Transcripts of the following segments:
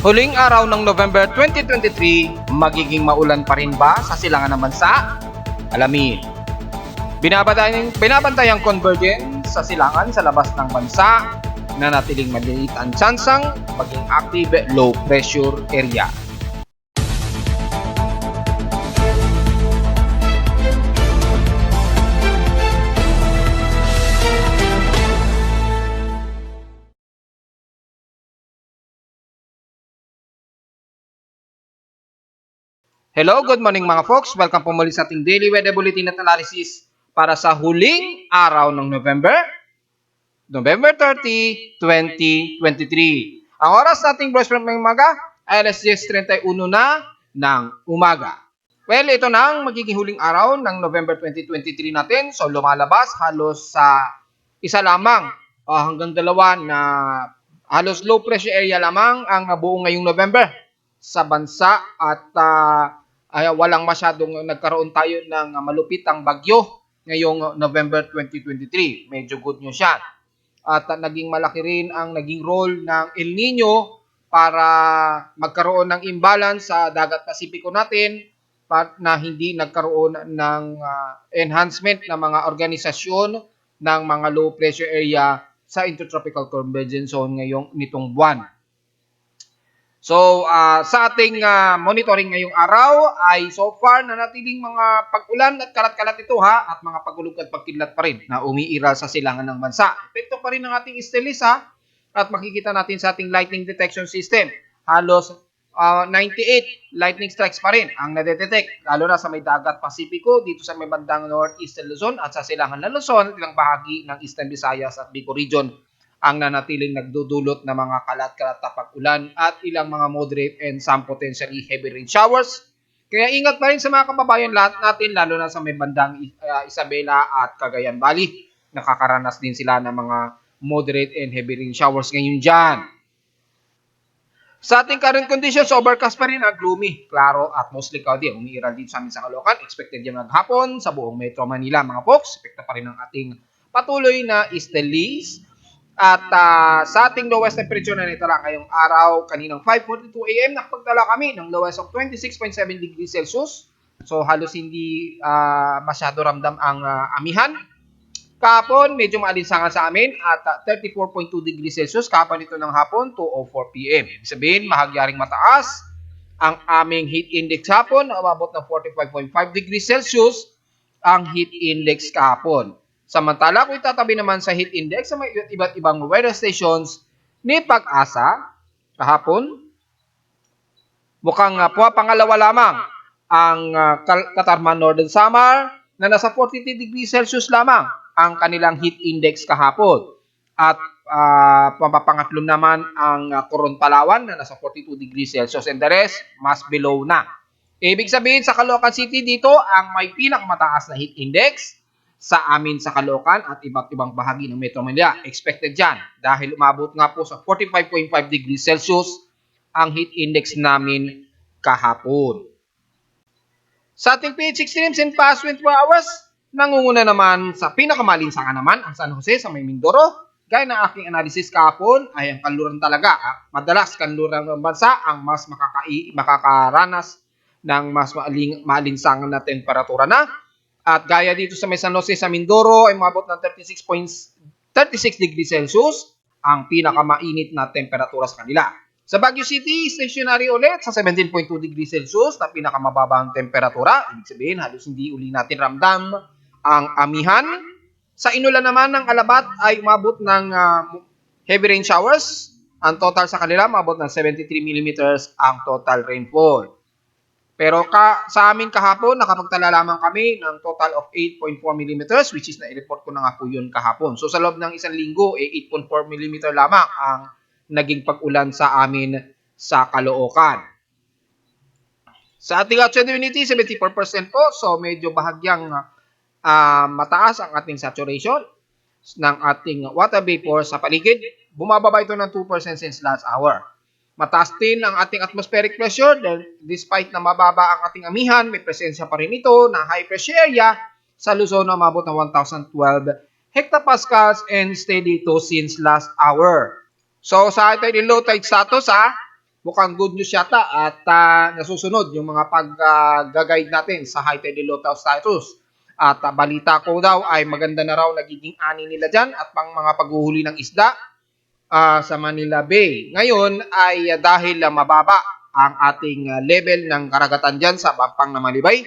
Huling araw ng November 2023, magiging maulan pa rin ba sa silangan ng bansa? Alamin. Binabantayang convergence sa silangan sa labas ng bansa na natiling maliit ang tsansang maging active low pressure area. Hello, good morning mga folks. Welcome po muli sa ating daily weather bulletin at analysis para sa huling araw ng November 30, 2023. Ang oras nating brush from umaga ay alas 10:31 na ng umaga. Well, ito na ang magiging huling araw ng November 2023 natin. So, lumalabas halos sa isa lamang hanggang dalawa na halos low pressure area lamang ang nabuo ngayong November sa bansa at walang masyadong nagkaroon tayo ng malupitang bagyo ngayong November 2023. Medyo good news yan. At naging malaki rin ang naging role ng El Nino para magkaroon ng imbalance sa dagat Pasipiko natin na hindi nagkaroon ng enhancement ng mga organisasyon ng mga low pressure area sa Intertropical Convergence Zone nitong buwan. So, sa ating monitoring ngayong araw ay so far nanatiling mga pag-ulan at kalat-kalat ito at mga pagulog at pagkidlat pa rin na umiiral sa silangan ng bansa. Epekto pa rin ng ating STELIS at makikita natin sa ating lightning detection system. Halos 98 lightning strikes pa rin ang nadetect, lalo na sa may dagat Pasipiko, dito sa may bandang northeastern Luzon at sa silangan ng Luzon, ilang bahagi ng Eastern Visayas at Bicol region ang nanatiling nagdudulot ng mga kalat-kalat na pag-ulan at ilang mga moderate and some potentially heavy rain showers. Kaya ingat pa rin sa mga kababayan natin, lalo na sa may bandang Isabela at Cagayan Valley. Nakakaranas din sila ng mga moderate and heavy rain showers ngayon dyan. Sa ating current conditions, overcast pa rin gloomy, klaro at mostly cloudy. Umiiral din sa amin sa Caloocan. Expected yan maghapon sa buong Metro Manila, mga folks. Epekto pa rin ng ating patuloy na STELIS. At sa ating lowest temperature na nito lang ngayong araw, kaninang 5:42 AM, nakapagdala kami ng lowest of 26.7 degrees Celsius. So halos hindi masyado ramdam ang amihan. Kahapon, medyo maalinsangan sa amin at 34.2 degrees Celsius. Kahapon ito ng hapon, 2:04 PM. Ibig sabihin, mahagyaring mataas ang aming heat index hapon. Umabot ng 45.5 degrees Celsius ang heat index kahapon. Samantala, kung itatabi naman sa heat index sa may iba't ibang weather stations ni Pag-asa, kahapon, mukhang pangalawa lamang ang Katarman Northern Samar na nasa 43 degrees Celsius lamang ang kanilang heat index kahapon. At papangatlo naman ang Coron Palawan na nasa 42 degrees Celsius and the rest, mas below na. Ibig sabihin sa Caloocan City dito, ang may pinakamataas na heat index sa amin sa Caloocan at iba't ibang bahagi ng Metro Manila. Expected dyan dahil umabot nga po sa 45.5 degrees Celsius ang heat index namin kahapon. Sa ating PH extremes in past 24 hours, nangunguna naman sa pinakamalinsangan naman ang San Jose sa may Mindoro. Gaya ng aking analysis kahapon ay ang kanluran talaga. Madalas kanluran ng bansa ang mas makakaranas ng mas maalinsangan na temperatura na. At gaya dito sa may San Jose sa Mindoro ay umabot ng 36 degrees Celsius ang pinakamainit na temperatura sa kanila. Sa Baguio City, stationary ulit sa 17.2 degrees Celsius na pinakamababang temperatura. Ibig sabihin, halos hindi uli natin ramdam ang amihan. Sa Inula naman ng Alabat ay umabot ng heavy rain showers. Ang total sa kanila umabot ng 73 mm ang total rainfall. Pero sa amin kahapon, nakapagtala lamang kami ng total of 8.4 mm, which is na-report ko na nga po yun kahapon. So sa loob ng isang linggo, 8.4 mm lamang ang naging pag-ulan sa amin sa Caloocan. Sa ating actual humidity, 74% po. So medyo bahagyang mataas ang ating saturation ng ating water vapor sa paligid. Bumababa ito ng 2% since last hour. Mataas din ang ating atmospheric pressure despite na mababa ang ating amihan, may presensya pa rin ito na high pressure area sa Luzon na umabot ng 1,012 hectopascals and steady ito since last hour. So sa ating low tide status mukhang good news yata at nasusunod yung mga pag-guide natin sa high tide low tide status. At balita ko daw ay maganda na raw nagiging ani nila dyan at pang mga paghuhuli ng isda sa Manila Bay. Ngayon ay dahil mababa ang ating level ng karagatan dyan sa Pampang na Malibay,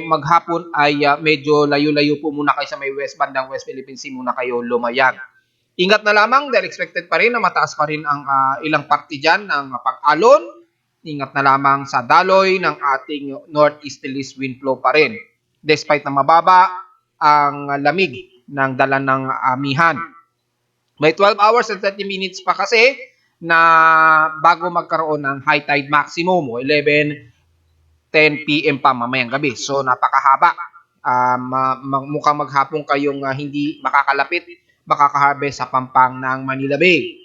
maghapon ay medyo layo-layo po muna kayo sa may bandang West Philippine Sea muna kayo lumayag. Ingat na lamang dahil expected pa rin na mataas pa rin ang ilang parte dyan ng pag-alon. Ingat na lamang sa daloy ng ating northeasterly wind flow pa rin. Despite na mababa ang lamig ng dala ng amihan. May 12 hours and 30 minutes pa kasi na bago magkaroon ng high tide maximum o 11:10 PM pa mamayang gabi. So napakahaba. Mukhang maghapon kayong hindi makakaharvest sa Pampang ng Manila Bay.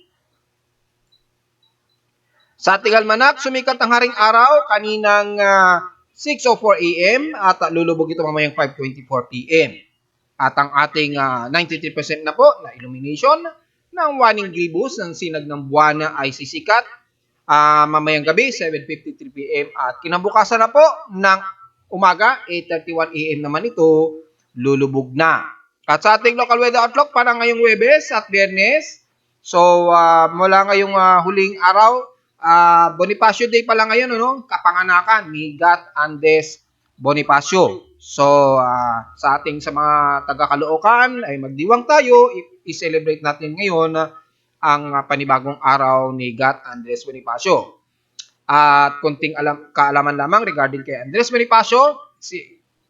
Sa Tigalmanak, sumikat ang haring araw kaninang 6:04 AM at lulubog ito mamayang 5:24 PM. At ang ating 93% na po na illumination ng waning gibus ng sinag ng buwan ay sisikat mamayang gabi 7:53 PM at kinabukasan na po ng umaga 8:31 AM naman ito lulubog na. At sa ating local weather outlook para ngayong Huwebes at Biyernes, so mula ngayong huling araw, Bonifacio Day pala ngayon, ano? Kapanganakan ni Gat Andes Bonifacio. So, sa mga taga-Caloocan ay magdiwang tayo. I-celebrate natin ngayon ang panibagong araw ni Gat Andres Bonifacio. At konting kaalaman lamang regarding kay Andres Bonifacio,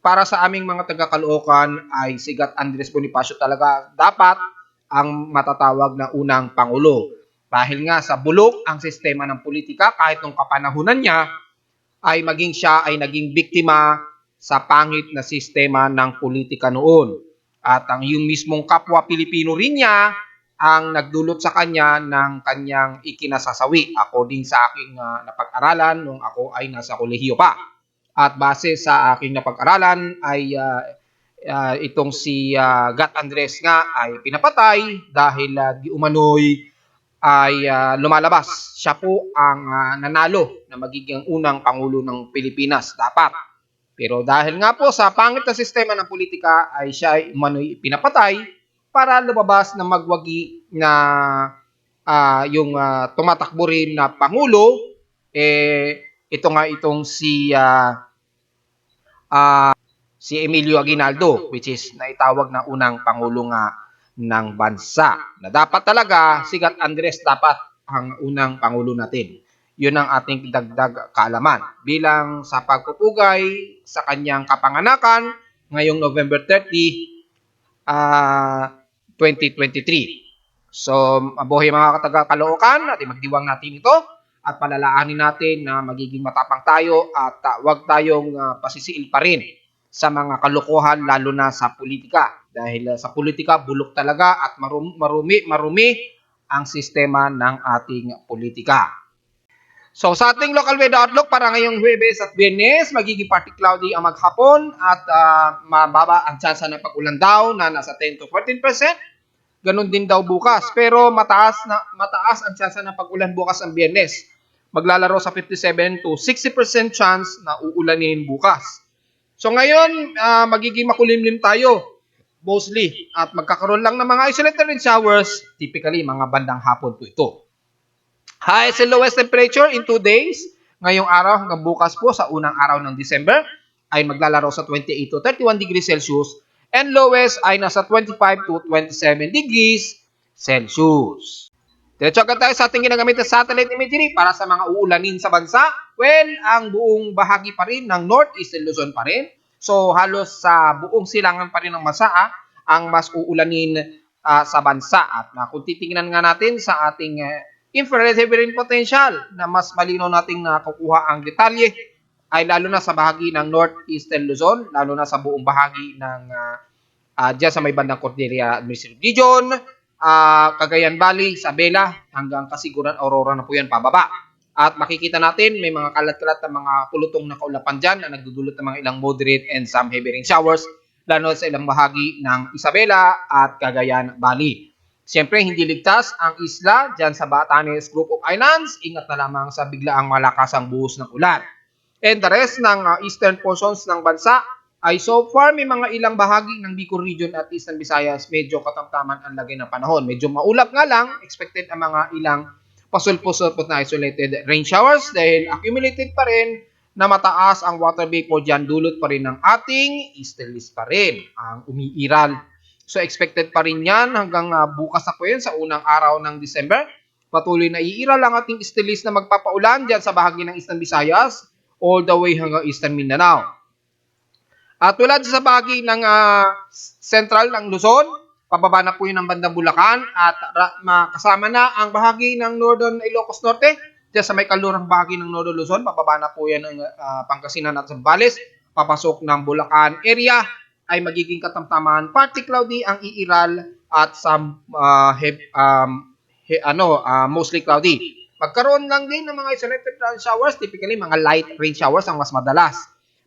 para sa aming mga taga-Caloocan ay si Gat Andres Bonifacio talaga dapat ang matatawag na unang Pangulo. Dahil nga sa bulok ang sistema ng politika kahit nung kapanahunan niya ay maging siya ay naging biktima sa pangit na sistema ng politika noon. At ang yung mismong kapwa Pilipino rin niya ang nagdulot sa kanya ng kanyang ikinasasawi according sa aking napag-aralan nung ako ay nasa kolehiyo pa. At base sa aking napag-aralan ay itong si Gat Andres nga ay pinapatay dahil di umano'y ay lumalabas. Siya po ang nanalo na magiging unang Pangulo ng Pilipinas dapat. Pero dahil nga po sa pangit na sistema ng politika ay siya ay umano'y pinapatay para lumabas na magwagi na yung tumatakbo rin na Pangulo. Ito nga itong si Emilio Aguinaldo, which is naitawag na unang Pangulo nga ng bansa. Na dapat talaga si Gat Andres dapat ang unang Pangulo natin. Yun ang ating dagdag kaalaman. Bilang sa pagpupugay sa kanyang kapanganakan ngayong November 30, 2023. So, mabuhay mga taga-Caloocan, at magdiwang natin ito at palalaanin natin na magiging matapang tayo at huwag tayong pasisiil pa rin sa mga kalokohan lalo na sa politika. Dahil sa politika, bulok talaga at marumi ang sistema ng ating politika. So sa ating local weather outlook para ngayong Huwebes at Biyernes, magiging partly cloudy ang maghapon at mababa ang tsansa ng pag-ulan daw na nasa 10 to 14%. Ganon din daw bukas. Pero mataas ang tsansa ng pag-ulan bukas ang Biyernes. Maglalaro sa 57 to 60% chance na uulanin bukas. So ngayon, magiging makulimlim tayo mostly at magkakaroon lang ng mga isolated rain showers, typically mga bandang hapon po ito. Highest and lowest temperature in 2 days, ngayong araw hanggang bukas po sa unang araw ng December ay maglalaro sa 28 to 31 degrees Celsius and lowest ay nasa 25 to 27 degrees Celsius. Diretso agad tayo sa ating ginagamit na satellite imagery para sa mga uulanin sa bansa. Well, ang buong bahagi pa rin ng Northeastern Luzon pa rin. So halos sa buong silangan pa rin ng bansa ang mas uulanin sa bansa. At kung titingnan nga natin sa ating infrared heavy rain potential na mas malinaw nating nakukuha ang detalye ay lalo na sa bahagi ng Northeastern Luzon, lalo na sa buong bahagi ng dyan sa may bandang Cordillera Administrative Region, Cagayan Valley, Isabela, hanggang Kasiguran, Aurora na po yan pababa. At makikita natin may mga kalat-kalat na mga pulutong na kaulapan dyan na nagdudulot ng mga ilang moderate and some heavy rain showers lalo sa ilang bahagi ng Isabela at Cagayan Valley. Siyempre, hindi ligtas ang isla dyan sa Batanes Group of Islands. Ingat na lamang sa biglaang malakas ang buhos ng ulan. And the rest ng eastern portions ng bansa ay so far may mga ilang bahagi ng Bicol Region at Eastern Visayas medyo katamtaman ang lagay ng panahon. Medyo maulap nga lang, expected ang mga ilang pasulpos-sulpot na isolated rain showers dahil accumulated pa rin na mataas ang water vapor dyan, dulot pa rin ng ating easterlies pa rin ang umiiral. So expected pa rin yan hanggang bukas na po yun sa unang araw ng December. Patuloy na iiral ang ating easterlies na magpapaulan dyan sa bahagi ng Eastern Visayas all the way hanggang Eastern Mindanao. At tulad sa bahagi ng central ng Luzon, pababa na po yun ng bandang Bulacan at kasama na ang bahagi ng Northern Ilocos Norte. Diyan sa may kalurang bahagi ng Northern Luzon, pababa na po yan ng Pangasinan at Zambales, papasok ng Bulacan area ay magiging katamtaman, partly cloudy ang iiral at some mostly cloudy. Magkaroon lang din ng mga isolated rain showers, typically mga light rain showers ang mas madalas.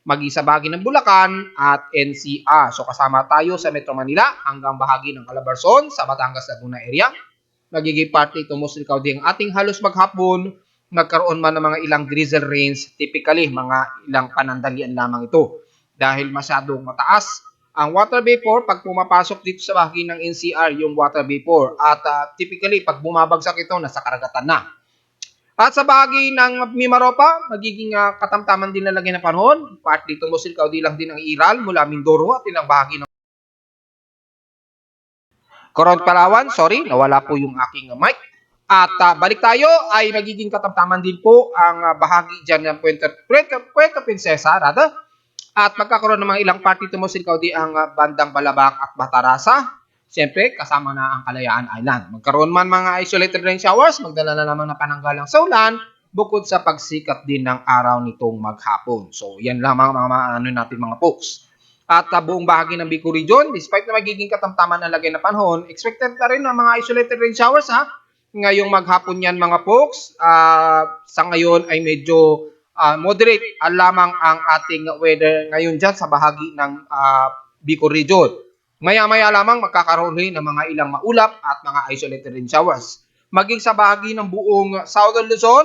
Mag-isa bahagi ng Bulacan at NCR. So kasama tayo sa Metro Manila hanggang bahagi ng Calabarzon sa Batangas Laguna area. Magiging partly ito mostly cloudy ang ating halos maghapon. Nagkaroon man ng mga ilang drizzle rains, typically mga ilang panandalian lamang ito. Dahil masyadong mataas ang water vapor pag pumapasok dito sa bahagi ng NCR yung water vapor at typically pag bumabagsak ito nasa karagatan na. At sa bahagi ng Mimaropa, magiging katamtaman din lalagay ng panahon. Partly ito mostly cloudy lang din ang iral mula Mindoro at ilang bahagi ng Coron Palawan. Sorry, nawala po yung aking mic. At balik tayo ay magiging katamtaman din po ang bahagi dyan ng Puerto Princesa, rather. At magkakaroon ng mga ilang partly ito mostly cloudy ang bandang Balabac at Batarasa. Siyempre, kasama na ang Kalayaan Island. Magkaroon man mga isolated rain showers, magdala na lamang na pananggalang sa ulan, bukod sa pagsikat din ng araw nitong maghapon. So, yan lamang mga natin mga folks. At buong bahagi ng Bicol Region, despite na magiging katamtaman ang lagay na panahon, expected na rin ang mga isolated rain showers ngayong maghapon yan mga folks. Sa ngayon ay medyo moderate lamang ang ating weather ngayon dyan sa bahagi ng Bicol Region. Maya-maya lamang magkakaroon rin ng mga ilang maulap at mga isolated rain showers. Maging sa bahagi ng buong Southern Luzon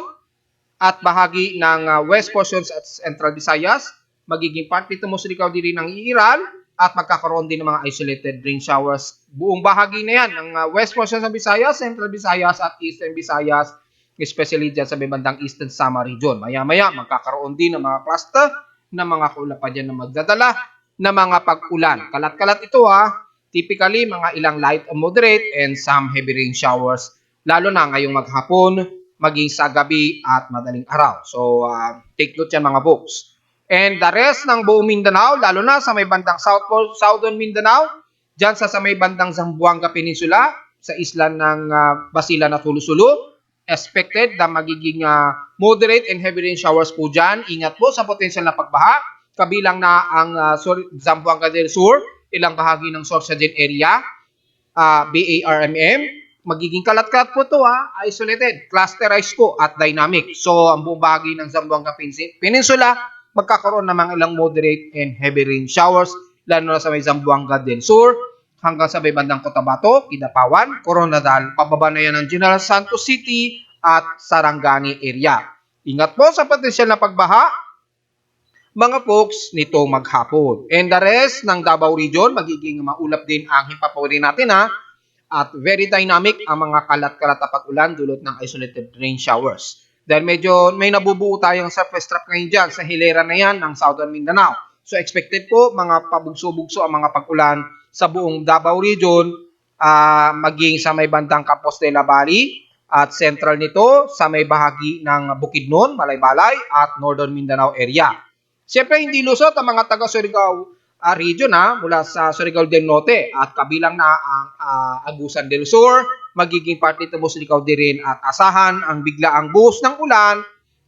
at bahagi ng west portions at Central Visayas, magiging partly ito mostly cloudy rin ng iiral at magkakaroon din ng mga isolated rain showers. Buong bahagi na yan ng west portions ng Visayas, Central Visayas at Eastern Visayas, especially dyan sa may bandang Eastern Samar Region. Maya-maya magkakaroon din ng mga cluster na mga kaulapan dyan na magdadala na mga pag-ulan. Kalat-kalat ito typically mga ilang light and moderate and some heavy rain showers, lalo na ngayong maghapon, maging sa gabi at madaling araw. So, take note yan mga folks. And the rest ng buong Mindanao, lalo na sa may bandang Southern Mindanao, dyan sa may bandang Zamboanga Peninsula, sa isla ng Basilan at Hulusulu, expected na magiging moderate and heavy rain showers po dyan. Ingat po sa potential na pagbaha. Kabilang na ang Zamboanga del Sur, ilang bahagi ng Sorsogen area, BARMM. Magiging kalat-kalat po ito, isolated, clusterized po at dynamic. So, ang buong bahagi ng Zamboanga Peninsula, magkakaroon ng mga ilang moderate and heavy rain showers, lalo na sa may Zamboanga del Sur, hanggang sa may bandang Cotabato, Kidapawan, Coronadal, pababa na yan ng General Santos City at Sarangani area. Ingat po sa potensyal na pagbaha, mga folks, nito maghapon. And the rest ng Davao Region, magiging maulap din ang himpapawin natin at very dynamic ang mga kalat-kalat na pag-ulan dulot ng isolated rain showers. Dahil medyo may nabubuo tayong surface trap ngayon dyan sa hilera na yan ng Southern Mindanao. So expected po mga pabugso-bugso ang mga pag-ulan sa buong Davao Region, maging sa may bandang Campos de la Valley at central nito sa may bahagi ng Bukidnon, Malaybalay at Northern Mindanao area. Siyempre, hindi lusot ang mga taga-Surigao region mula sa Surigao del Norte at kabilang na ang Agusan del Sur, magiging partly ito mostly cloudy rin at asahan ang biglaang buhos ng ulan.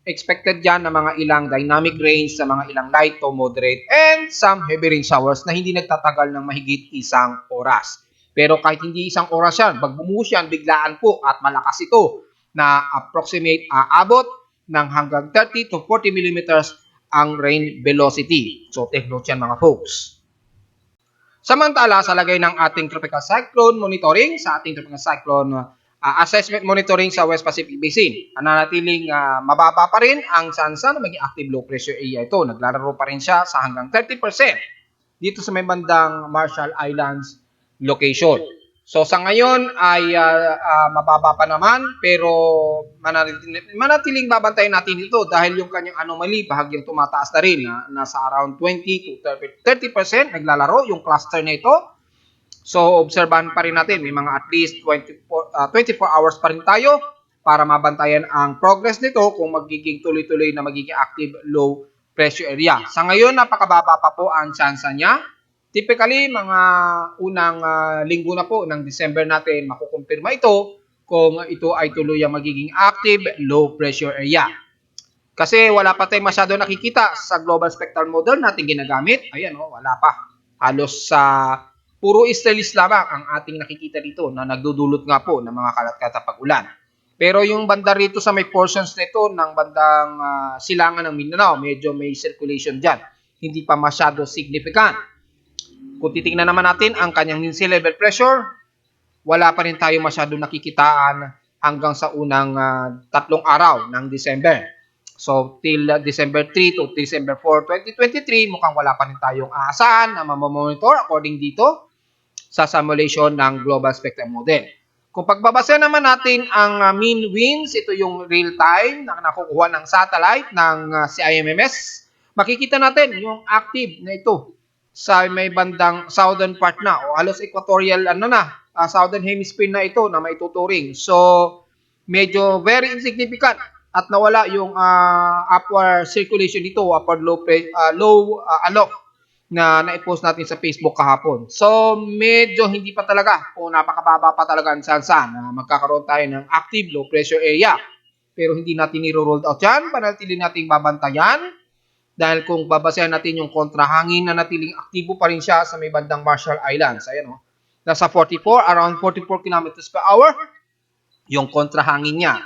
Expected yan na mga ilang dynamic rains sa mga ilang light to moderate and some heavy rain showers na hindi nagtatagal ng mahigit isang oras. Pero kahit hindi isang oras yan, pag bumuhos yan, biglaan po at malakas ito na approximate aabot ng hanggang 30 to 40 millimeters ang rain velocity. So, take note yan mga folks. Samantala, sa lagay ng ating tropical cyclone monitoring, sa ating tropical cyclone assessment monitoring sa West Pacific Basin, nananatiling mababa pa rin ang tsansa na maging active low pressure area ito. Naglalaro pa rin siya sa hanggang 30% dito sa may bandang Marshall Islands location. So sa ngayon ay mababa pa naman, pero manatiling babantayan natin ito dahil yung kanyang anomaly bahagyang tumataas na rin. Nasa around 20 to 30% naglalaro yung cluster na ito. So obserbahan pa rin natin, may mga at least 24 hours pa rin tayo para mabantayan ang progress nito kung magiging tuloy-tuloy na magiging active low pressure area. Sa ngayon, napakababa pa po ang tsansa niya. Typically, mga unang linggo na po ng December natin makukumpirma ito kung ito ay tuloy ang magiging active low pressure area. Kasi wala pa tayong masyado nakikita sa global spectral model natin ginagamit. Ayan, wala pa. Halos sa puro easterlies lamang ang ating nakikita dito na nagdudulot nga po ng mga kalat-katapag ulan. Pero yung banda rito sa may portions nito ng bandang silangan ng Mindanao, medyo may circulation dyan. Hindi pa masyado significant. Kung titingnan naman natin ang kanyang mean sea level pressure, wala pa rin tayo masyado nakikitaan hanggang sa unang 3 araw ng December. So, till December 3 to December 4, 2023, mukhang wala pa rin tayong aasahan na mamamonitor according dito sa simulation ng Global Spectral Model. Kung pagbabasa naman natin ang mean winds, ito yung real time na nakukuha ng satellite ng CIMMS, makikita natin yung active na ito sa may bandang southern part na o halos equatorial southern hemisphere na ito na maituturing. So, medyo very insignificant at nawala yung upward circulation dito, upward low alok na na-post natin sa Facebook kahapon. So, medyo hindi pa talaga o napakababa pa talaga ang tsansa na magkakaroon tayo ng active low pressure area. Pero hindi natin i-roll out yan, panatili nating babantayan. Dahil kung babasehan natin yung kontrahangin na natiling aktibo pa rin siya sa may bandang Marshall Islands. Ayan nasa around 44 kilometers per hour yung kontrahangin niya.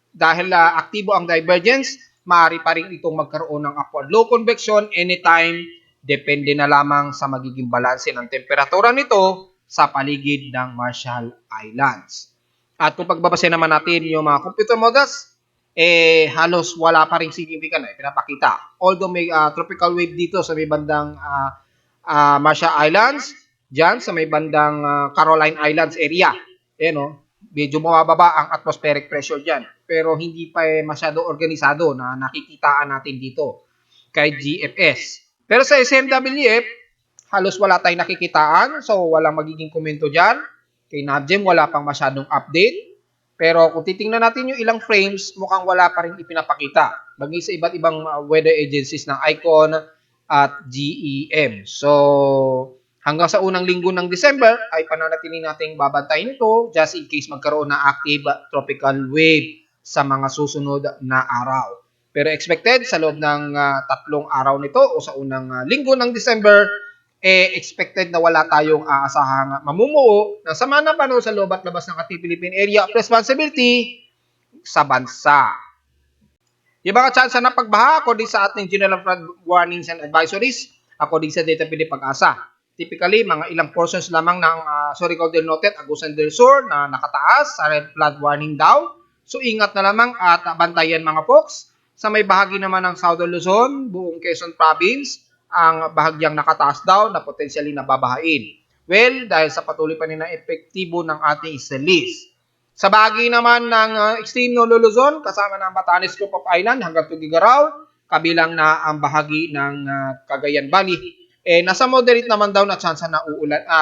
Dahil aktibo ang divergence, maaari pa rin itong magkaroon ng upward low convection anytime. Depende na lamang sa magiging balanse ng temperatura nito sa paligid ng Marshall Islands. At kung pagbabasehan naman natin yung mga computer models, halos wala pa rin significant pinapakita. Although may tropical wave dito sa may bandang Marshall Islands, dyan sa may bandang Caroline Islands area. Medyo mababa ang atmospheric pressure dyan. Pero hindi pa masyado organisado na nakikitaan natin dito kay GFS. Pero sa SMWF, halos wala tayong nakikitaan. So walang magiging komento dyan. Kay NAVGEM, wala pang masyadong update. Pero kung titingnan natin yung ilang frames, mukhang wala pa rin ipinapakita. Bagay sa iba't ibang weather agencies ng ICON at GEM. So, hanggang sa unang linggo ng December, ay pananatili nating babantayin ito just in case magkaroon ng active tropical wave sa mga susunod na araw. Pero expected sa loob ng 3 araw nito o sa unang linggo ng December, expected na wala tayong aasahang mamumuo ng sama ng panahon sa loob at labas ng ating Philippine Area of Responsibility sa bansa. Yung mga tsansa ng pagbaha, according sa ating General Flood Warnings and Advisories, according sa Data Philippine Pag-asa, typically, mga ilang portions lamang ng Surigao del Norte at Agusan del Sur na nakataas sa red flood warning daw. So, ingat na lamang at bantayan mga folks. Sa may bahagi naman ng Southern Luzon, buong Quezon Province, ang bahagyang nakataas daw na potensyally nababahain. Well, dahil sa patuloy pa rin na epektibo ng ating easterlies. Sa bahagi naman ng extreme Northern Luzon, kasama ng Batanes Group of Island hanggang Tugigaraw, kabilang na ang bahagi ng Cagayan Valley, nasa moderate naman daw na tsansa na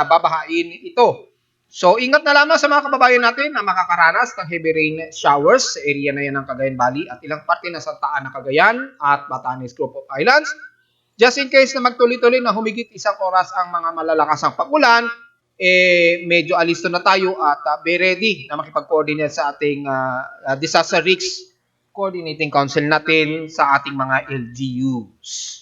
babahain ito. So, ingat na lamang sa mga kababayan natin na makakaranas ng heavy rain showers sa area na yan ng Cagayan Valley at ilang parte na sa taan ng Cagayan at Batanes Group of Islands. Just in case na magtuloy-tuloy na humigit 1 oras ang mga malalasang pag-ulan, medyo alisto na tayo at be ready na makipag-coordinate sa ating Disaster Risk Coordinating Council natin sa ating mga LGUs.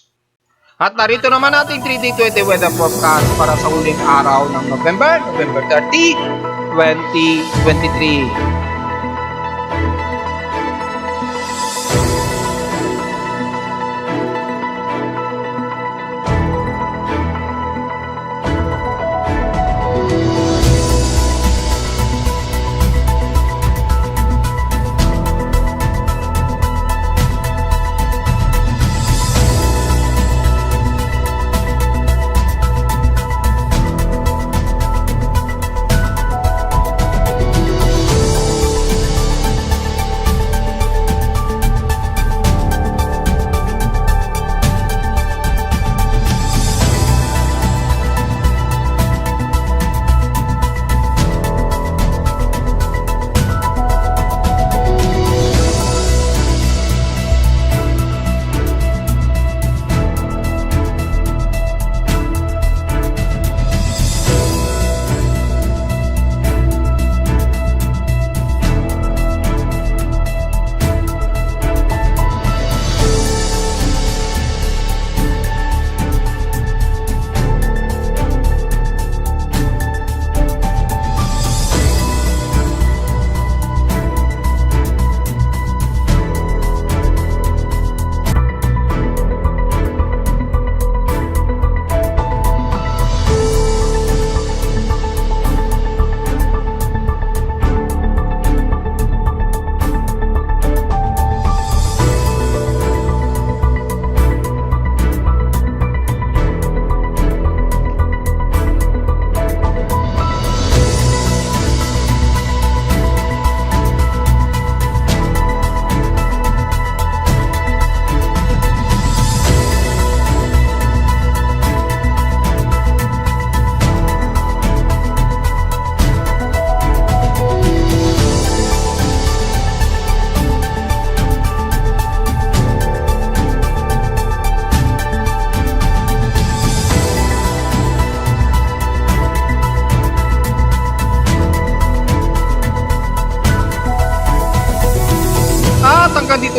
At narito naman natin 3-day 20 weather forecast para sa huling araw ng November 30, 2023.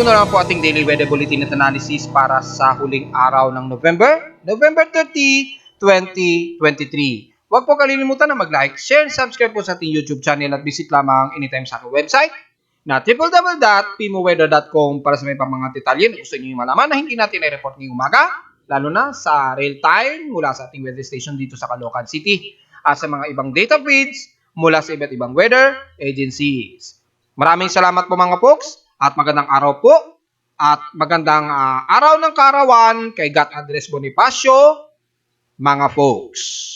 ito na lang po ating daily weather bulletin at analysis para sa huling araw ng November 30, 2023. Huwag po kalilimutan na mag-like, share, and subscribe po sa ating YouTube channel at visit lamang anytime sa aking website na www.pimoweather.com para sa may pang mga detalye na gusto niyo malaman na hindi natin i-report ngayong umaga, lalo na sa real time mula sa ating weather station dito sa Caloocan City at sa mga ibang data feeds mula sa iba't ibang weather agencies. Maraming salamat po mga folks at magandang araw po at magandang araw ng karawan kay God Andres Bonifacio, mga folks.